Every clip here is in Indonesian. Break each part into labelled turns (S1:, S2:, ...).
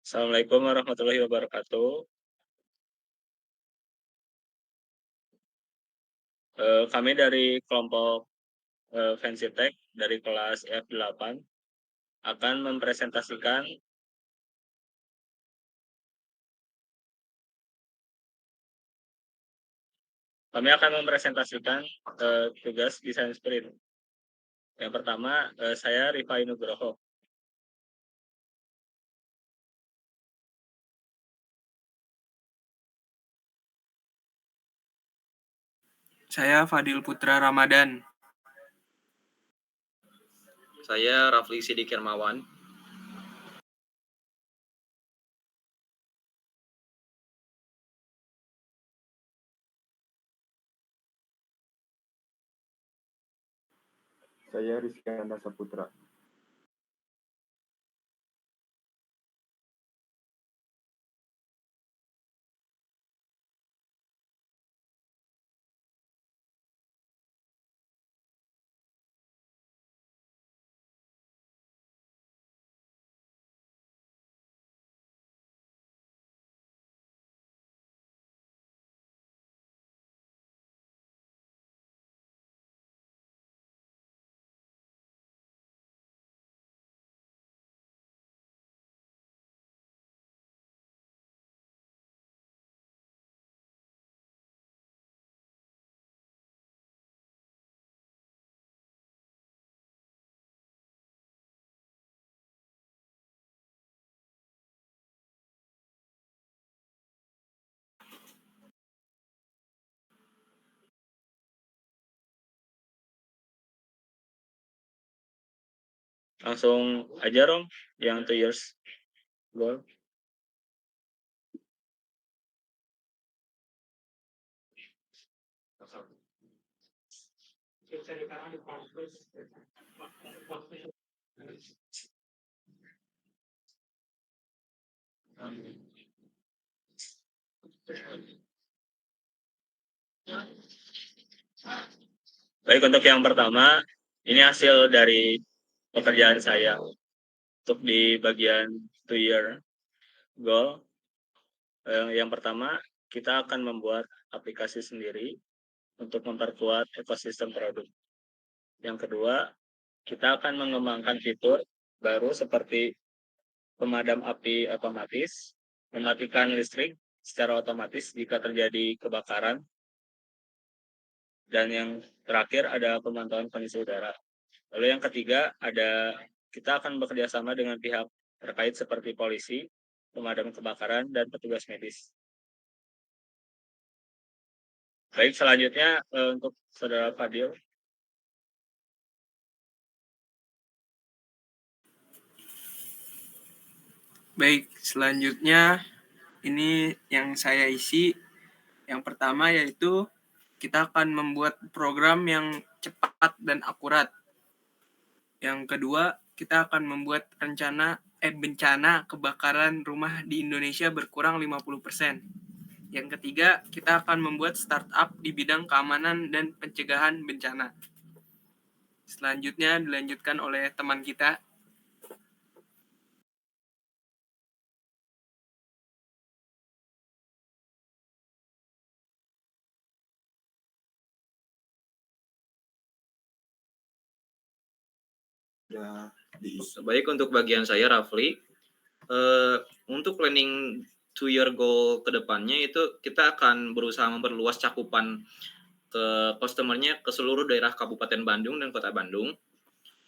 S1: Assalamualaikum warahmatullahi wabarakatuh. Kami dari kelompok Fancy Tech dari kelas F8 akan mempresentasikan tugas desain sprint. Yang pertama, saya Rifai Nugroho.
S2: Saya Fadil Putra Ramadan.
S3: Saya Rafli Sidik Hermawan.
S4: Saya Rizky Anda Saputra.
S1: Langsung aja Rom, yang 2 years goal. Baik, untuk yang pertama, ini hasil dari pekerjaan saya untuk di bagian 2 year goal. Yang pertama, kita akan membuat aplikasi sendiri untuk memperkuat ekosistem produk. Yang kedua, kita akan mengembangkan fitur baru seperti pemadam api otomatis, mematikan listrik secara otomatis jika terjadi kebakaran, dan yang terakhir ada pemantauan kondisi udara. Lalu yang ketiga, kita akan bekerja sama dengan pihak terkait seperti polisi, pemadam kebakaran, dan petugas medis. Baik, selanjutnya untuk Saudara Fadil.
S2: Baik, selanjutnya ini yang saya isi. Yang pertama yaitu kita akan membuat program yang cepat dan akurat. Yang kedua, kita akan membuat bencana kebakaran rumah di Indonesia berkurang 50%. Yang ketiga, kita akan membuat startup di bidang keamanan dan pencegahan bencana. Selanjutnya dilanjutkan oleh teman kita.
S3: Baik, untuk bagian saya Rafli, untuk planning 2-year goal ke depannya itu kita akan berusaha memperluas cakupan ke customer-nya ke seluruh daerah Kabupaten Bandung dan Kota Bandung.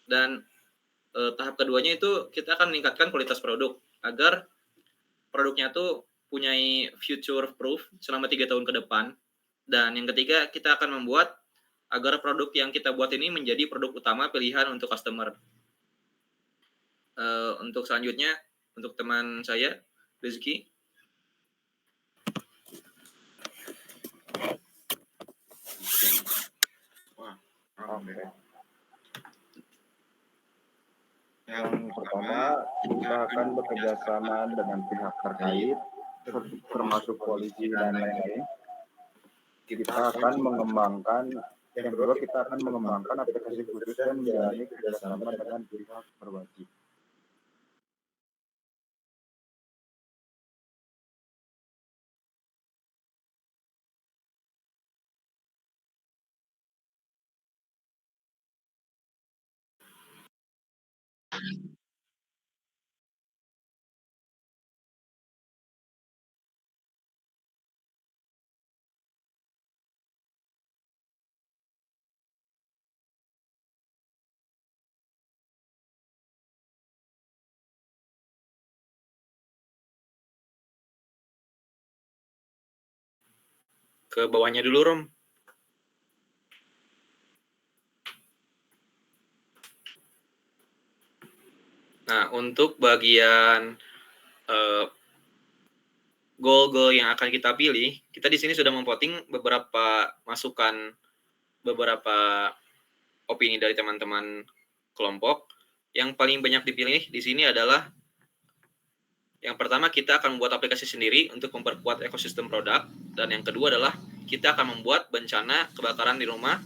S3: Dan tahap keduanya itu kita akan meningkatkan kualitas produk agar produknya tuh punyai future proof selama 3 tahun ke depan. Dan yang ketiga, kita akan membuat agar produk yang kita buat ini menjadi produk utama pilihan untuk customer. Untuk selanjutnya, untuk teman saya, Rizky.
S4: Oke. Yang pertama, kita akan bekerja sama dengan pihak terkait, termasuk polisi dan lain-lain. Kita akan mengembangkan, yang kedua kita akan mengembangkan aplikasi khusus dan menjalani kerjasama dengan pihak berwajib.
S3: Ke bawahnya dulu, Rom. Nah, untuk bagian goal-goal yang akan kita pilih, kita di sini sudah memvoting beberapa masukan, beberapa opini dari teman-teman kelompok. Yang paling banyak dipilih di sini adalah yang pertama, kita akan membuat aplikasi sendiri untuk memperkuat ekosistem produk, dan yang kedua adalah kita akan membuat bencana kebakaran di rumah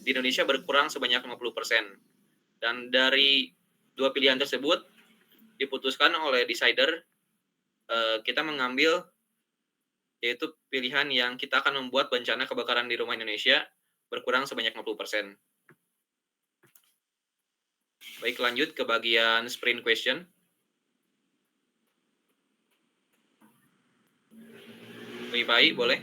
S3: di Indonesia berkurang sebanyak 50%. Dan dari dua pilihan tersebut diputuskan oleh decider, kita mengambil yaitu pilihan yang kita akan membuat bencana kebakaran di rumah Indonesia berkurang sebanyak 50%. Baik, lanjut ke bagian sprint question. Rifai, boleh?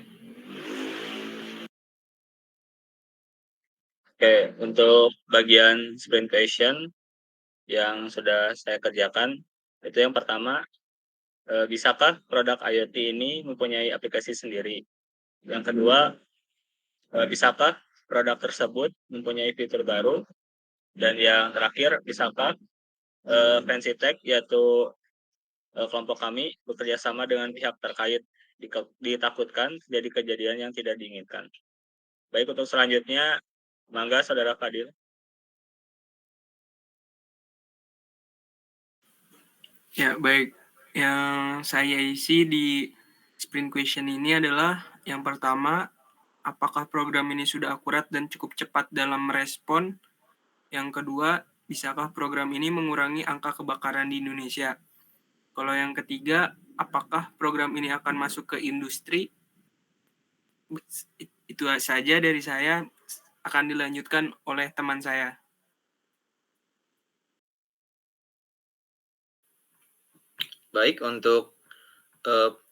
S1: Oke, untuk bagian sprint question yang sudah saya kerjakan, itu yang pertama, bisakah produk IoT ini mempunyai aplikasi sendiri? Yang kedua, bisakah produk tersebut mempunyai fitur baru? Dan yang terakhir, bisakah Fancy Tech, yaitu kelompok kami, bekerja sama dengan pihak terkait ditakutkan jadi kejadian yang tidak diinginkan. Baik, untuk selanjutnya, mangga Saudara Fadil.
S2: Ya, baik. Yang saya isi di sprint question ini adalah yang pertama, apakah program ini sudah akurat dan cukup cepat dalam merespon? Yang kedua, bisakah program ini mengurangi angka kebakaran di Indonesia? Kalau yang ketiga, apakah program ini akan masuk ke industri? Itu saja dari saya, akan dilanjutkan oleh teman saya.
S3: Baik, untuk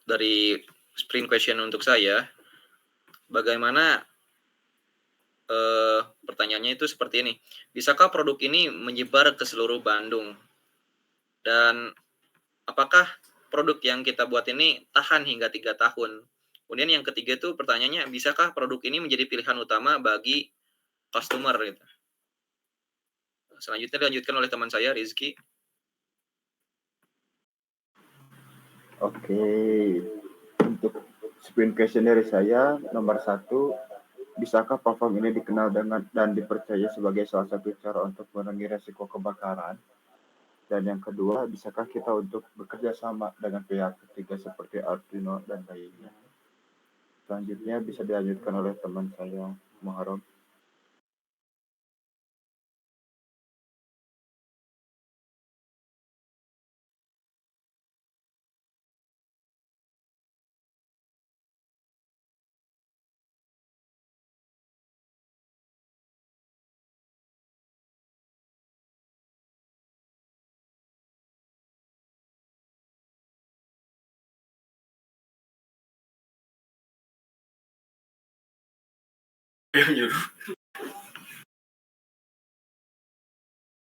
S3: dari sprint question untuk saya, bagaimana pertanyaannya itu seperti ini. Bisakah produk ini menyebar ke seluruh Bandung? Dan apakah produk yang kita buat ini tahan hingga 3 tahun? Kemudian yang ketiga itu pertanyaannya, bisakah produk ini menjadi pilihan utama bagi customer? Gitu. Selanjutnya dilanjutkan oleh teman saya, Rizky.
S4: Oke, untuk sprint question dari saya, nomor 1, bisakah platform ini dikenal dengan dan dipercaya sebagai salah satu cara untuk mengurangi resiko kebakaran? Dan yang kedua, bisakah kita untuk bekerja sama dengan pihak ketiga seperti Arduino dan lainnya? Selanjutnya bisa dilanjutkan oleh teman saya, Muharram.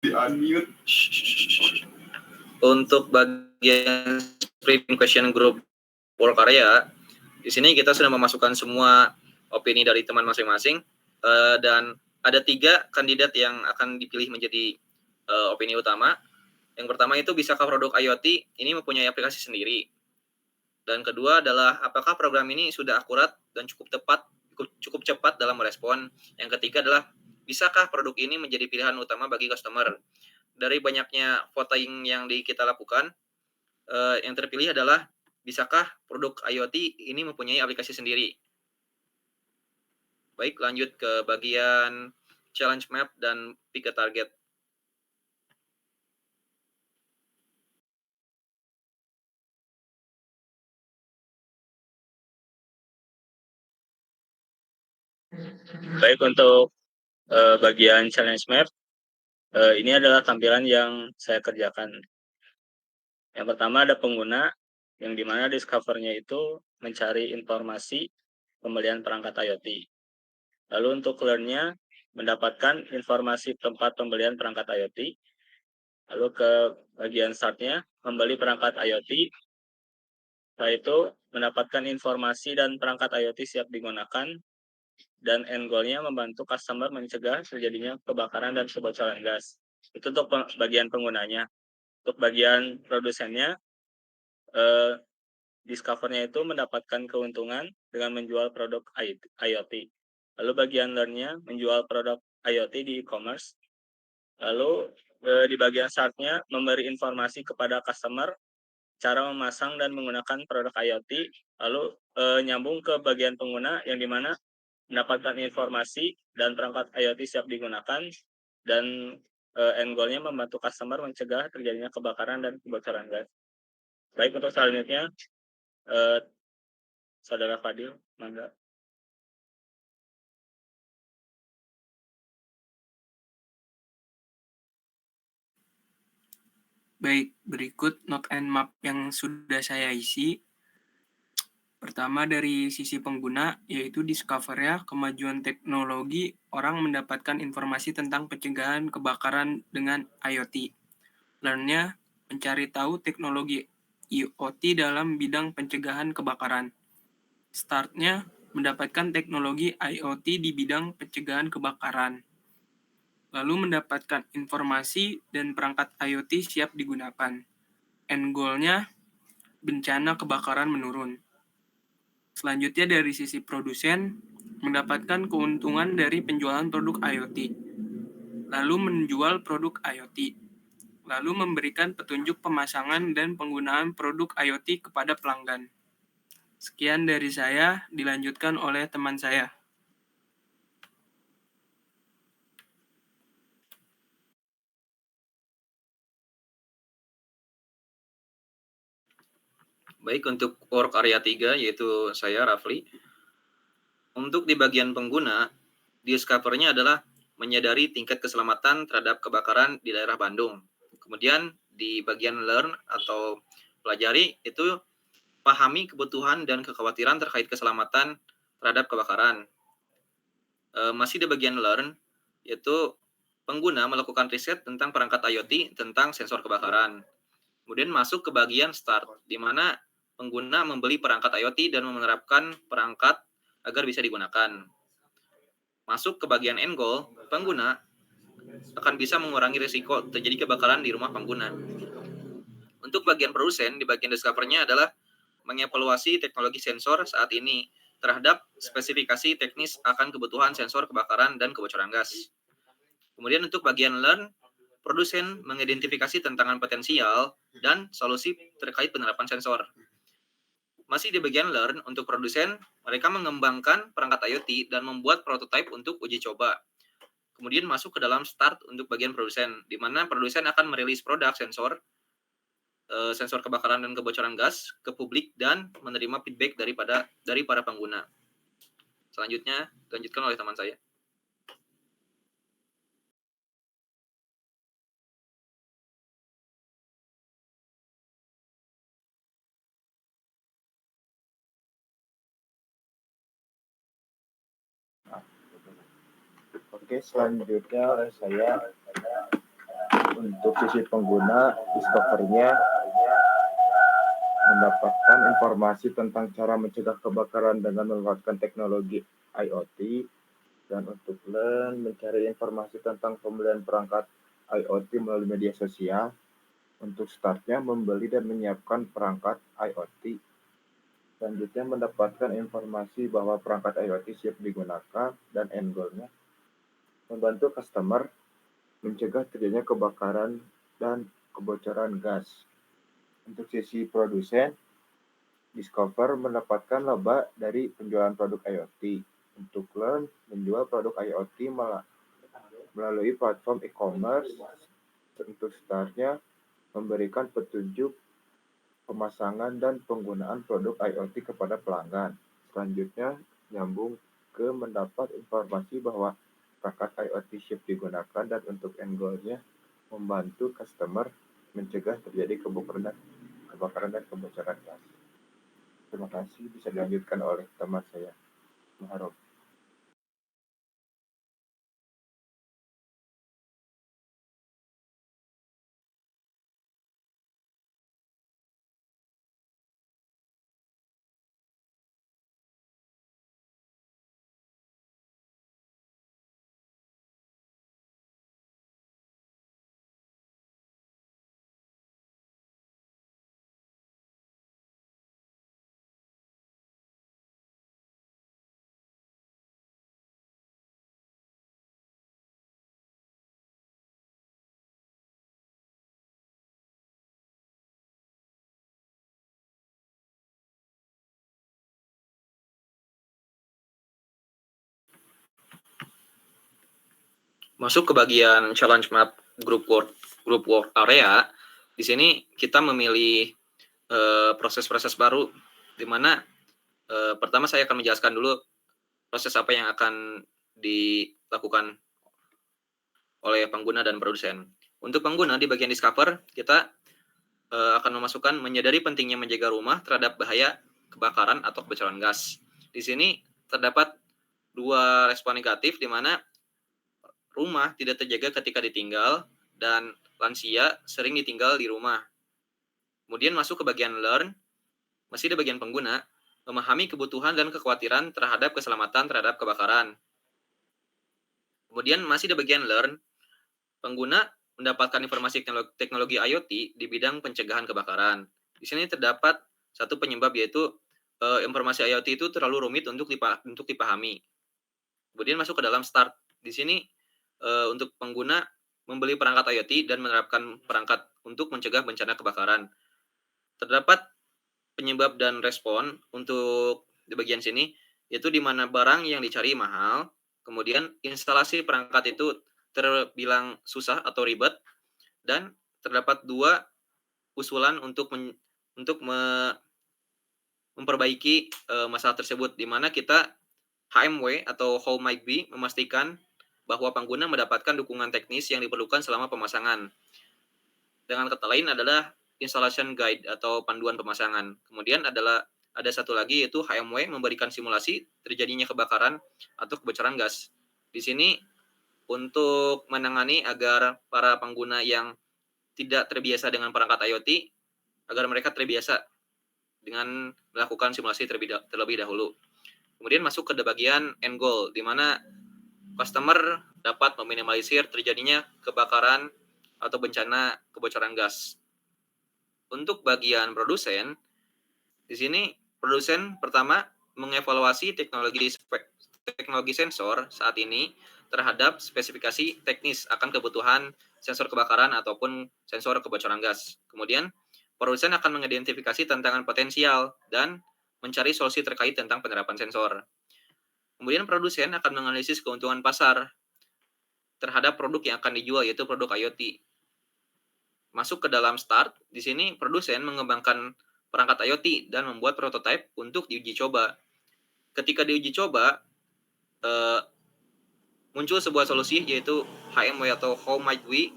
S3: Di-unmute. Untuk bagian sprint question group work area, di sini kita sudah memasukkan semua opini dari teman masing-masing, dan ada 3 kandidat yang akan dipilih menjadi opini utama. Yang pertama itu, bisakah produk IoT ini mempunyai aplikasi sendiri? Dan kedua adalah, apakah program ini sudah akurat dan cukup cepat dalam merespon? Yang ketiga adalah, bisakah produk ini menjadi pilihan utama bagi customer? Dari banyaknya voting yang kita lakukan, yang terpilih adalah, bisakah produk IoT ini mempunyai aplikasi sendiri? Baik, lanjut ke bagian challenge map dan pick a target.
S1: Baik, untuk bagian challenge map, Ini adalah tampilan yang saya kerjakan. Yang pertama ada pengguna, yang dimana discover-nya itu mencari informasi pembelian perangkat IoT. Lalu untuk learn-nya mendapatkan informasi tempat pembelian perangkat IoT. Lalu ke bagian start-nya membeli perangkat IoT. Setelah itu mendapatkan informasi dan perangkat IoT siap digunakan. Dan end goal-nya membantu customer mencegah terjadinya kebakaran dan kebocoran gas. Itu untuk bagian penggunanya. Untuk bagian produsennya, Discover-nya itu mendapatkan keuntungan dengan menjual produk IoT. Lalu bagian learn-nya menjual produk IoT di e-commerce. Lalu di bagian start-nya memberi informasi kepada customer cara memasang dan menggunakan produk IoT. Lalu nyambung ke bagian pengguna yang dimana mendapatkan informasi dan perangkat IoT siap digunakan, dan end goal-nya membantu customer mencegah terjadinya kebakaran dan kebocoran gas. Baik, untuk selanjutnya Saudara Fadil, mangga.
S2: Baik, berikut note and map yang sudah saya isi. Pertama dari sisi pengguna, yaitu discover-nya kemajuan teknologi, orang mendapatkan informasi tentang pencegahan kebakaran dengan IoT. Learn-nya mencari tahu teknologi IoT dalam bidang pencegahan kebakaran. Start-nya mendapatkan teknologi IoT di bidang pencegahan kebakaran. Lalu mendapatkan informasi dan perangkat IoT siap digunakan. End goal-nya bencana kebakaran menurun. Selanjutnya dari sisi produsen, mendapatkan keuntungan dari penjualan produk IoT. Lalu menjual produk IoT. Lalu memberikan petunjuk pemasangan dan penggunaan produk IoT kepada pelanggan. Sekian dari saya, dilanjutkan oleh teman saya.
S3: Baik, untuk work area 3 yaitu saya Rafli. Untuk di bagian pengguna, discover-nya adalah menyadari tingkat keselamatan terhadap kebakaran di daerah Bandung. Kemudian di bagian learn atau pelajari itu pahami kebutuhan dan kekhawatiran terkait keselamatan terhadap kebakaran. Masih di bagian learn, yaitu pengguna melakukan riset tentang perangkat IoT tentang sensor kebakaran. Kemudian masuk ke bagian start, di mana pengguna membeli perangkat IoT dan menerapkan perangkat agar bisa digunakan. Masuk ke bagian end goal, pengguna akan bisa mengurangi risiko terjadi kebakaran di rumah pengguna. Untuk bagian produsen, di bagian discover-nya adalah mengevaluasi teknologi sensor saat ini terhadap spesifikasi teknis akan kebutuhan sensor kebakaran dan kebocoran gas. Kemudian untuk bagian learn, produsen mengidentifikasi tantangan potensial dan solusi terkait penerapan sensor. Masih di bagian learn, untuk produsen, mereka mengembangkan perangkat IoT dan membuat prototipe untuk uji coba. Kemudian masuk ke dalam start untuk bagian produsen, di mana produsen akan merilis produk sensor kebakaran dan kebocoran gas ke publik dan menerima feedback dari para pengguna. Selanjutnya, dilanjutkan oleh teman saya.
S4: Oke, selanjutnya saya untuk sisi pengguna, discover-nya mendapatkan informasi tentang cara mencegah kebakaran dengan memanfaatkan teknologi IoT, dan untuk learn mencari informasi tentang pembelian perangkat IoT melalui media sosial. Untuk startnya membeli dan menyiapkan perangkat IoT. Selanjutnya mendapatkan informasi bahwa perangkat IoT siap digunakan, dan end goal-nya membantu customer mencegah terjadinya kebakaran dan kebocoran gas. Untuk sisi produsen, discover mendapatkan laba dari penjualan produk IoT. Untuk learn, menjual produk IoT melalui platform e-commerce. Untuk startnya, memberikan petunjuk pemasangan dan penggunaan produk IoT kepada pelanggan. Selanjutnya, nyambung ke mendapat informasi bahwa perangkat IoT chip digunakan dan untuk end goal-nya membantu customer mencegah terjadi kebakaran dan kebocoran gas. Terima kasih, bisa dilanjutkan oleh teman saya, Muharram.
S3: Masuk ke bagian challenge map group work area. Di sini kita memilih proses-proses baru, di mana pertama saya akan menjelaskan dulu proses apa yang akan dilakukan oleh pengguna dan produsen. Untuk pengguna di bagian discover, kita akan memasukkan menyadari pentingnya menjaga rumah terhadap bahaya kebakaran atau kebocoran gas. Di sini terdapat dua respon negatif, di mana rumah tidak terjaga ketika ditinggal dan lansia sering ditinggal di rumah. Kemudian masuk ke bagian learn, masih di bagian pengguna, memahami kebutuhan dan kekhawatiran terhadap keselamatan terhadap kebakaran. Kemudian masih di bagian learn, pengguna mendapatkan informasi teknologi IoT di bidang pencegahan kebakaran. Di sini terdapat satu penyebab, yaitu informasi IoT itu terlalu rumit untuk dipahami. Kemudian masuk ke dalam start. Di sini untuk pengguna membeli perangkat IoT dan menerapkan perangkat untuk mencegah bencana kebakaran. Terdapat penyebab dan respon untuk di bagian sini, yaitu di mana barang yang dicari mahal, kemudian instalasi perangkat itu terbilang susah atau ribet, dan terdapat dua usulan untuk memperbaiki masalah tersebut, di mana kita HMW atau How Might Be memastikan bahwa pengguna mendapatkan dukungan teknis yang diperlukan selama pemasangan. Dengan kata lain adalah installation guide atau panduan pemasangan. Kemudian ada satu lagi, yaitu HMW memberikan simulasi terjadinya kebakaran atau kebocoran gas. Di sini untuk menangani agar para pengguna yang tidak terbiasa dengan perangkat IoT, agar mereka terbiasa dengan melakukan simulasi terlebih dahulu. Kemudian masuk ke bagian end goal, di mana customer dapat meminimalisir terjadinya kebakaran atau bencana kebocoran gas. Untuk bagian produsen, di sini produsen pertama mengevaluasi teknologi sensor saat ini terhadap spesifikasi teknis akan kebutuhan sensor kebakaran ataupun sensor kebocoran gas. Kemudian produsen akan mengidentifikasi tantangan potensial dan mencari solusi terkait tentang penerapan sensor. Kemudian produsen akan menganalisis keuntungan pasar terhadap produk yang akan dijual, yaitu produk IoT. Masuk ke dalam start, di sini produsen mengembangkan perangkat IoT dan membuat prototipe untuk diuji coba. Ketika diuji coba, muncul sebuah solusi, yaitu HMW atau How Might We,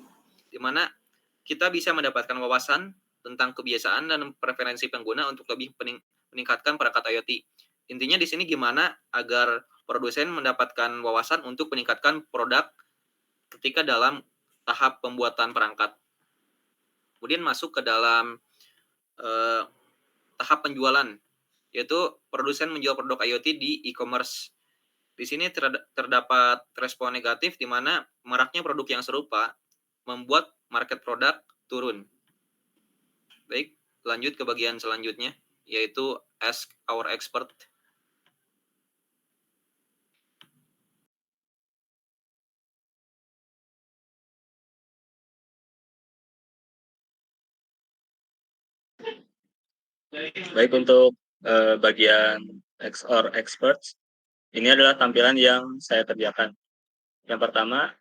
S3: di mana kita bisa mendapatkan wawasan tentang kebiasaan dan preferensi pengguna untuk lebih meningkatkan perangkat IoT. Intinya di sini gimana agar produsen mendapatkan wawasan untuk meningkatkan produk ketika dalam tahap pembuatan perangkat. Kemudian masuk ke dalam tahap penjualan, yaitu produsen menjual produk IoT di e-commerce. Di sini terdapat respon negatif, di mana maraknya produk yang serupa membuat market produk turun. Baik, lanjut ke bagian selanjutnya, yaitu Ask Our Expert.
S1: Baik, untuk bagian Ask Our Experts, ini adalah tampilan yang saya kerjakan. Yang pertama,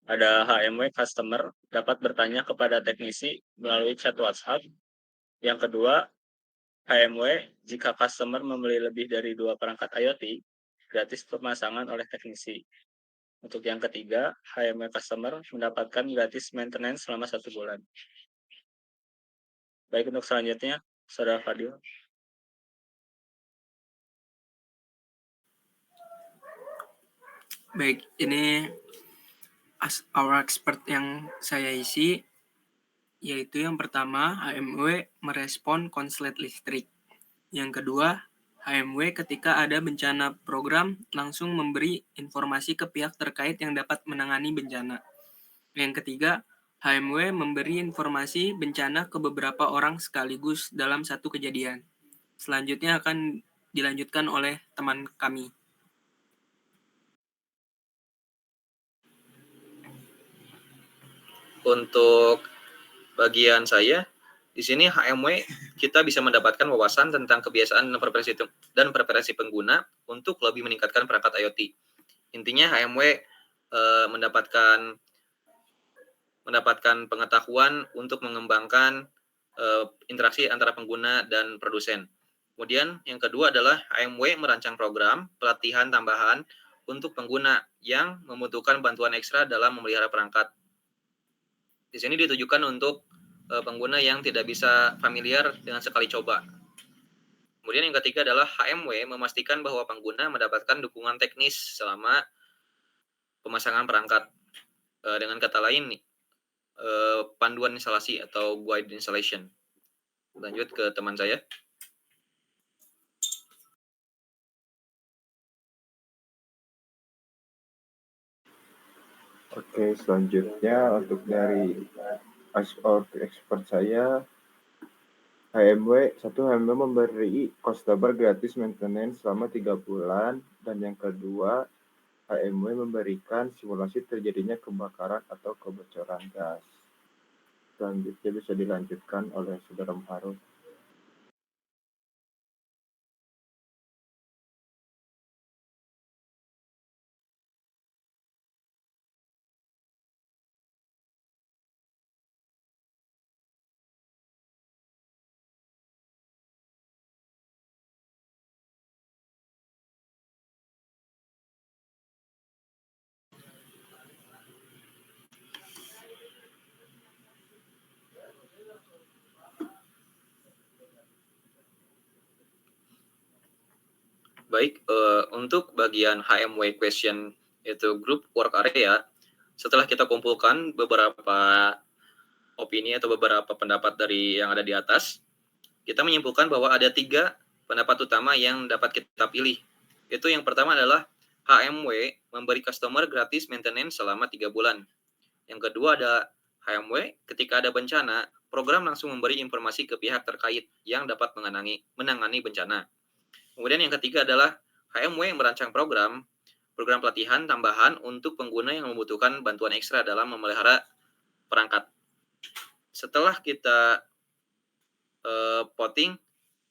S1: ada HMW customer dapat bertanya kepada teknisi melalui chat WhatsApp. Yang kedua, HMW jika customer membeli lebih dari 2 perangkat IoT, gratis pemasangan oleh teknisi. Untuk yang ketiga, HMW customer mendapatkan gratis maintenance selama 1 bulan. Baik, untuk selanjutnya, Saudara Fadil.
S2: Baik, ini our expert yang saya isi, yaitu yang pertama, HMW merespon konslet listrik. Yang kedua, HMW ketika ada bencana program langsung memberi informasi ke pihak terkait yang dapat menangani bencana. Yang ketiga, HMW memberi informasi bencana ke beberapa orang sekaligus dalam satu kejadian. Selanjutnya akan dilanjutkan oleh teman kami.
S3: Untuk bagian saya, di sini HMW kita bisa mendapatkan wawasan tentang kebiasaan dan preferensi pengguna untuk lebih meningkatkan perangkat IoT. Intinya HMW mendapatkan pengetahuan untuk mengembangkan interaksi antara pengguna dan produsen. Kemudian yang kedua adalah HMW merancang program pelatihan tambahan untuk pengguna yang membutuhkan bantuan ekstra dalam memelihara perangkat. Di sini ditujukan untuk pengguna yang tidak bisa familiar dengan sekali coba. Kemudian yang ketiga adalah HMW memastikan bahwa pengguna mendapatkan dukungan teknis selama pemasangan perangkat. Dengan kata lain, panduan instalasi atau guide installation. Lanjut ke teman saya.
S4: Oke, selanjutnya untuk dari expert saya, HMW memberi customer gratis maintenance selama 3 bulan, dan yang kedua, HMW memberikan simulasi terjadinya kebakaran atau kebocoran gas. Selanjutnya bisa dilanjutkan oleh Saudara Muharrem.
S3: Baik, untuk bagian HMW question yaitu group work area, setelah kita kumpulkan beberapa opini atau beberapa pendapat dari yang ada di atas, kita menyimpulkan bahwa ada 3 pendapat utama yang dapat kita pilih. Itu yang pertama adalah HMW memberi customer gratis maintenance selama 3 bulan. Yang kedua ada HMW ketika ada bencana, program langsung memberi informasi ke pihak terkait yang dapat menangani bencana. Kemudian yang ketiga adalah HMW yang merancang program pelatihan tambahan untuk pengguna yang membutuhkan bantuan ekstra dalam memelihara perangkat. Setelah kita voting,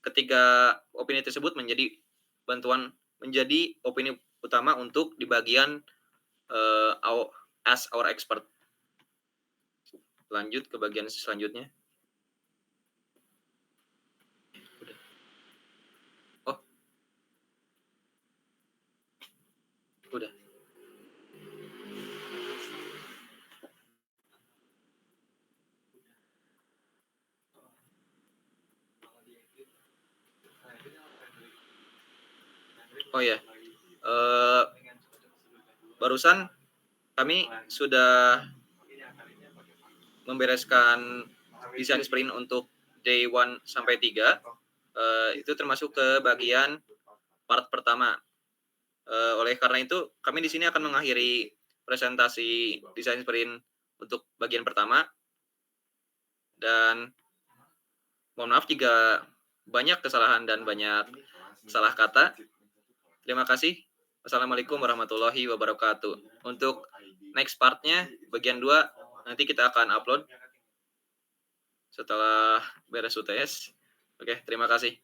S3: ketiga opini tersebut menjadi opini utama untuk di bagian as our expert. Lanjut ke bagian selanjutnya. Udah. Oh ya, barusan kami sudah membereskan desain sprint untuk day 1 sampai 3. Itu termasuk ke bagian part pertama. Oleh karena itu, kami di sini akan mengakhiri presentasi desain sprint untuk bagian pertama. Dan mohon maaf jika banyak kesalahan dan banyak salah kata. Terima kasih. Wassalamualaikum warahmatullahi wabarakatuh. Untuk next part-nya, bagian 2, nanti kita akan upload setelah beres UTS. Oke, terima kasih.